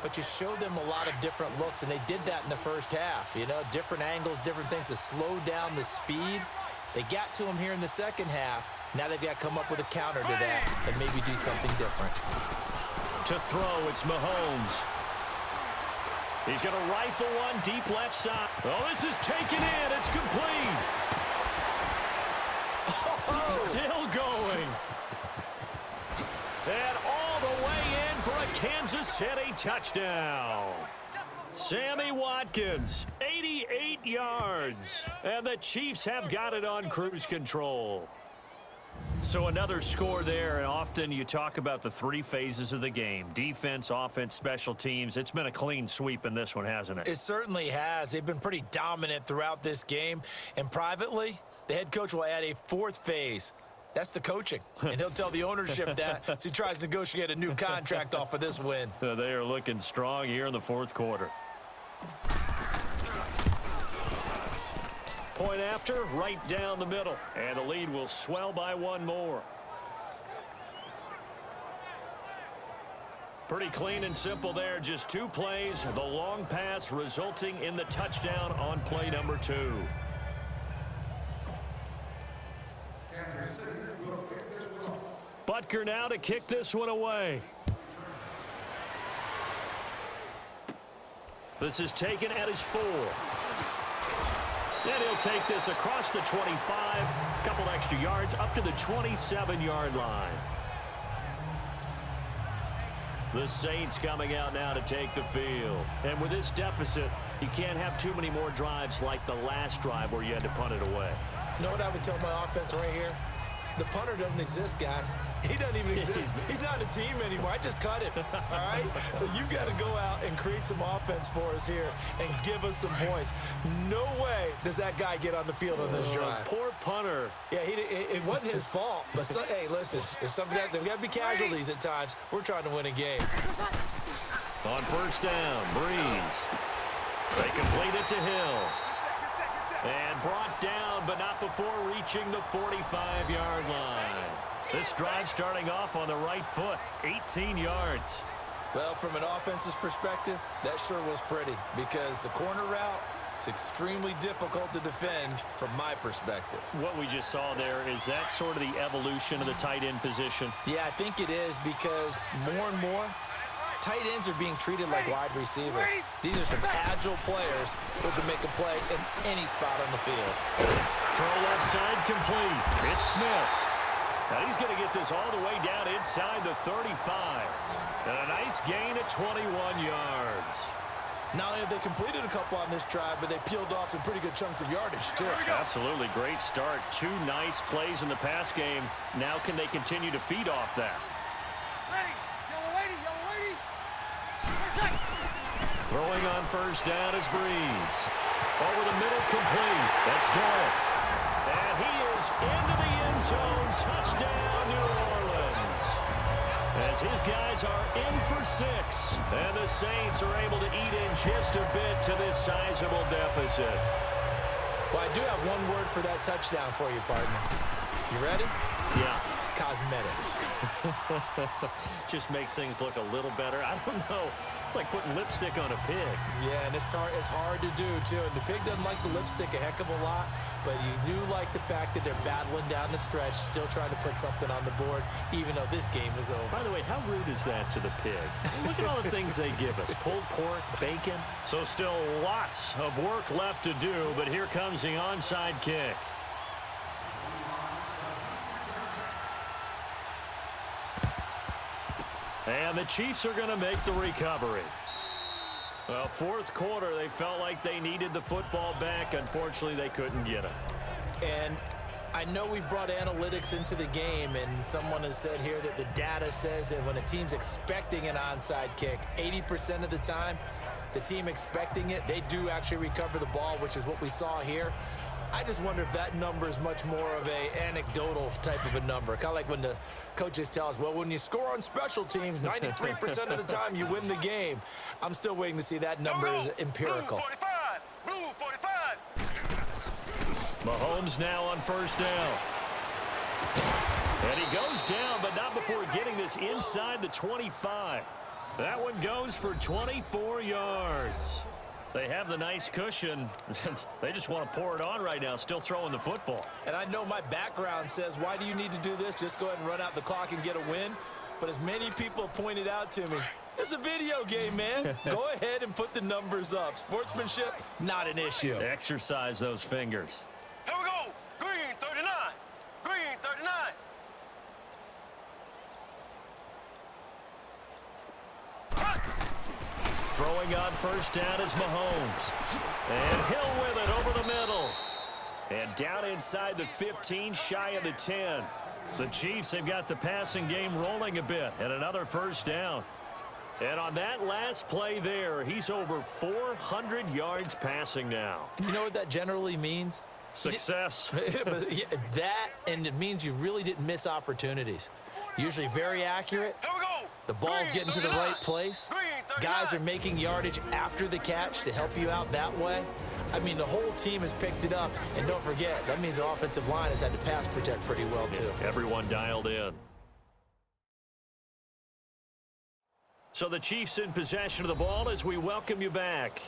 but you show them a lot of different looks, and they did that in the first half. You know, different angles, different things to slow down the speed. They got to him here in the second half. Now they've got to come up with a counter to that and maybe do something different. To throw, it's Mahomes. He's going to rifle one deep left side. Oh, this is taken in. It's complete. Oh. Still going. And all the way in for a Kansas City touchdown. Sammy Watkins, 88 yards. And the Chiefs have got it on cruise control. So another score there, and often you talk about the 3 phases of the game. Defense, offense, special teams. It's been a clean sweep in this one, hasn't it? It certainly has. They've been pretty dominant throughout this game. And privately, the head coach will add a 4th phase. That's the coaching. And he'll tell the ownership that as he tries to negotiate a new contract off of this win. They are looking strong here in the fourth quarter. Point after, right down the middle. And the lead will swell by 1 more. Pretty clean and simple there. Just 2 plays. The long pass resulting in the touchdown on play number 2. Butker now to kick this one away. This is taken at his 4. And he'll take this across the 25. A couple extra yards up to the 27-yard line. The Saints coming out now to take the field. And with this deficit, you can't have too many more drives like the last drive where you had to punt it away. You know what I would tell my offense right here? The punter doesn't exist, guys. He doesn't even exist. He's not a team anymore. I just cut him, all right? So you've got to go out and create some offense for us here and give us some points. No way does that guy get on the field on this drive. Poor punter. Yeah, it wasn't his fault. But, hey, listen, there's something that we got to be casualties at times. We're trying to win a game. On first down, Breeze. They complete it to Hill. And brought down, but not before reaching the 45-yard line. This drive starting off on the right foot, 18 yards. Well, from an offensive perspective, that sure was pretty because the corner route is extremely difficult to defend from my perspective. What we just saw there, is that sort of the evolution of the tight end position? Yeah, I think it is because more and more, tight ends are being treated like wide receivers. These are some agile players who can make a play in any spot on the field. Throw left side complete. It's Smith. And he's going to get this all the way down inside the 35. And a nice gain at 21 yards. Not only have they completed a couple on this drive, but they peeled off some pretty good chunks of yardage, too. Absolutely. Great start. 2 nice plays in the pass game. Now can they continue to feed off that? Throwing on first down is Breeze. Over the middle, complete. That's Doyle. And he is into the end zone. Touchdown, New Orleans. As his guys are in for 6. And the Saints are able to eat in just a bit to this sizable deficit. Well, I do have one word for that touchdown for you, partner. You ready? Yeah. Cosmetics. Just makes things look a little better. I don't know. It's like putting lipstick on a pig. Yeah, and it's hard to do, too. And the pig doesn't like the lipstick a heck of a lot, but you do like the fact that they're battling down the stretch, still trying to put something on the board, even though this game is over. By the way, how rude is that to the pig? Look at all the things they give us. Pulled pork, bacon. So still lots of work left to do, but here comes the onside kick. And the Chiefs are going to make the recovery. Well, fourth quarter, they felt like they needed the football back. Unfortunately, they couldn't get it. And I know we brought analytics into the game, and someone has said here that the data says that when a team's expecting an onside kick, 80% of the time, the team expecting it, they do actually recover the ball, which is what we saw here. I just wonder if that number is much more of a anecdotal type of a number. Kind of like when the coaches tell us, well, when you score on special teams, 93% of the time you win the game. I'm still waiting to see that number is empirical. Blue 45. Mahomes now on first down. And he goes down, but not before getting this inside the 25. That one goes for 24 yards. They have the nice cushion. They just want to pour it on right now, still throwing the football. And I know my background says, why do you need to do this? Just go ahead and run out the clock and get a win. But as many people pointed out to me, this is a video game, man. Go ahead and put the numbers up. Sportsmanship, not an issue. Exercise those fingers. Here we go. Green 39. Green 39. Throwing on first down is Mahomes. And Hill with it over the middle. And down inside the 15, shy of the 10. The Chiefs have got the passing game rolling a bit. And another first down. And on that last play there, he's over 400 yards passing now. You know what that generally means? Success. That, and it means you really didn't miss opportunities. Usually very accurate. Here we go. The ball's getting to the right place. Guys are making yardage after the catch to help you out that way. I mean, the whole team has picked it up. And don't forget, that means the offensive line has had to pass protect pretty well, too. Everyone dialed in. So the Chiefs in possession of the ball as we welcome you back.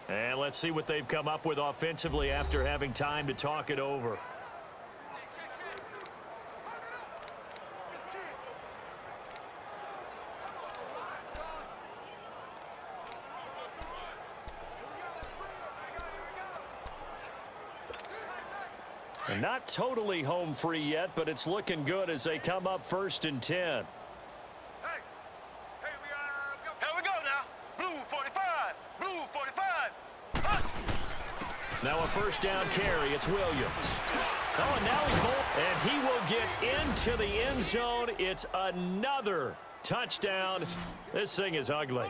And let's see what they've come up with offensively after having time to talk it over. And not totally home free yet, but it's looking good as they come up 1st and 10. Here we go now. Blue 45. Blue 45. Now a first down carry. It's Williams. Oh, and now he's bowled. And he will get into the end zone. It's another touchdown. This thing is ugly.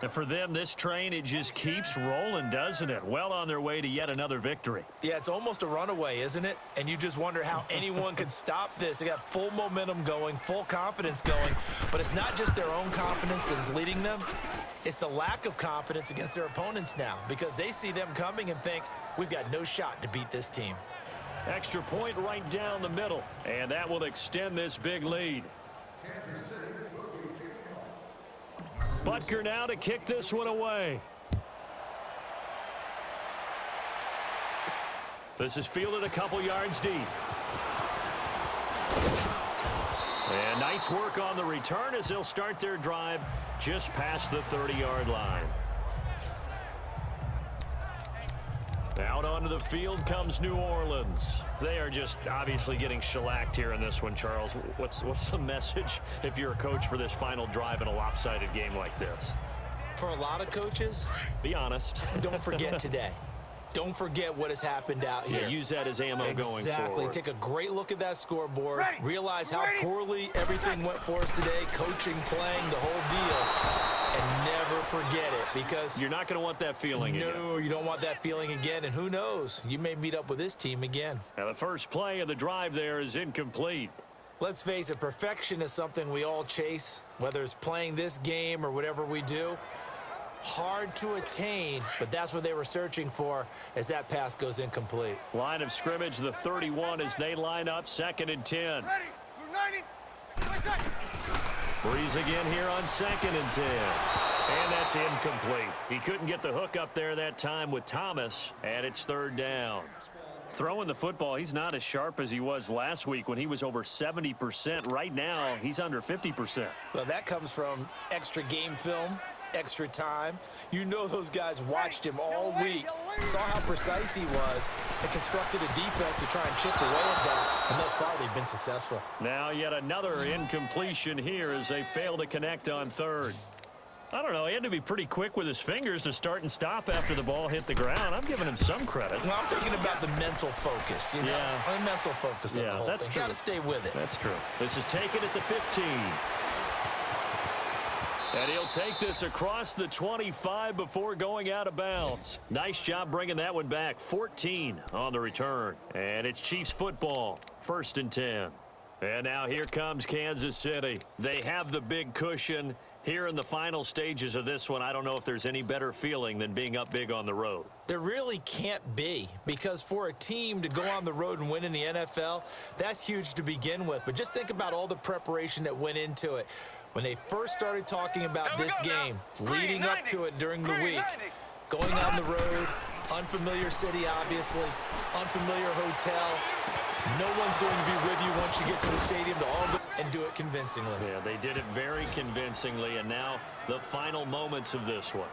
And for them, this train, it just keeps rolling, doesn't it? Well on their way to yet another victory. Yeah, it's almost a runaway, isn't it? And you just wonder how anyone could stop this. They got full momentum going, full confidence going. But it's not just their own confidence that's leading them. It's the lack of confidence against their opponents now because they see them coming and think, we've got no shot to beat this team. Extra point right down the middle. And that will extend this big lead. Butker now to kick this one away. This is fielded a couple yards deep. And nice work on the return as they'll start their drive just past the 30-yard line. Out onto the field comes New Orleans. They are just obviously getting shellacked here in this one, Charles. What's the message if you're a coach for this final drive in a lopsided game like this? For a lot of coaches, be honest. Don't forget today. Don't forget what has happened out here. Yeah, use that as ammo going forward. Exactly. Take a great look at that scoreboard. Realize how poorly everything went for us today. Coaching, playing, the whole deal. And never forget it because you're not going to want that feeling again. No, you don't want that feeling again. And who knows? You may meet up with this team again. Now the first play of the drive there is incomplete. Let's face it, perfection is something we all chase, whether it's playing this game or whatever we do. Hard to attain, but that's what they were searching for as that pass goes incomplete. Line of scrimmage, the 31 as they line up 2nd and 10. Breeze again here on 2nd and 10. And that's incomplete. He couldn't get the hook up there that time with Thomas, and it's 3rd down. Throwing the football, he's not as sharp as he was last week when he was over 70%. Right now, he's under 50%. Well, that comes from extra game film, extra time. You know those guys watched him all week, saw how precise he was, and constructed a defense to try and chip away at that. And thus far, they've been successful. Now yet another incompletion here as they fail to connect on 3rd. I don't know. He had to be pretty quick with his fingers to start and stop after the ball hit the ground. I'm giving him some credit. Well, I'm thinking about the mental focus. You know? Yeah. The mental focus. Yeah, that's true. Got to stay with it. That's true. This is taken at the 15. And he'll take this across the 25 before going out of bounds. Nice job bringing that one back. 14 on the return. And it's Chiefs football. 1st and 10. And now here comes Kansas City. They have the big cushion. Here in the final stages of this one, I don't know if there's any better feeling than being up big on the road. There really can't be, because for a team to go on the road and win in the NFL, that's huge to begin with. But just think about all the preparation that went into it. When they first started talking about this game, leading up to it during the week, going on the road, unfamiliar city, obviously, unfamiliar hotel. No one's going to be with you once you get to the stadium to all go and do it convincingly. Yeah, they did it very convincingly, and now the final moments of this one.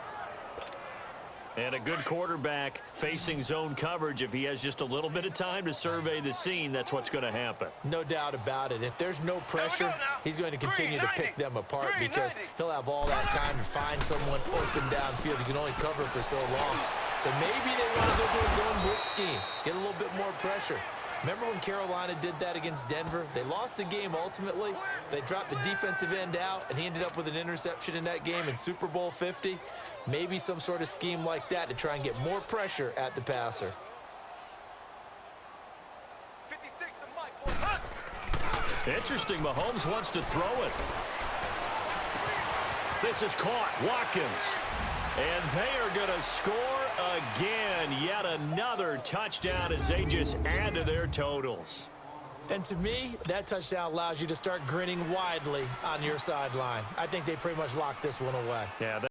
And a good quarterback facing zone coverage. If he has just a little bit of time to survey the scene, that's what's going to happen. No doubt about it. If there's no pressure, he's going to continue to pick them apart because he'll have all that time to find someone open downfield. He can only cover for so long. So maybe they want to go to a zone blitz scheme, get a little bit more pressure. Remember when Carolina did that against Denver? They lost the game ultimately. They dropped the defensive end out, and he ended up with an interception in that game in Super Bowl 50. Maybe some sort of scheme like that to try and get more pressure at the passer. Interesting. Mahomes wants to throw it. This is caught. Watkins. And they are going to score again. Yet another touchdown as they just add to their totals. And to me, that touchdown allows you to start grinning widely on your sideline. I think they pretty much locked this one away. Yeah.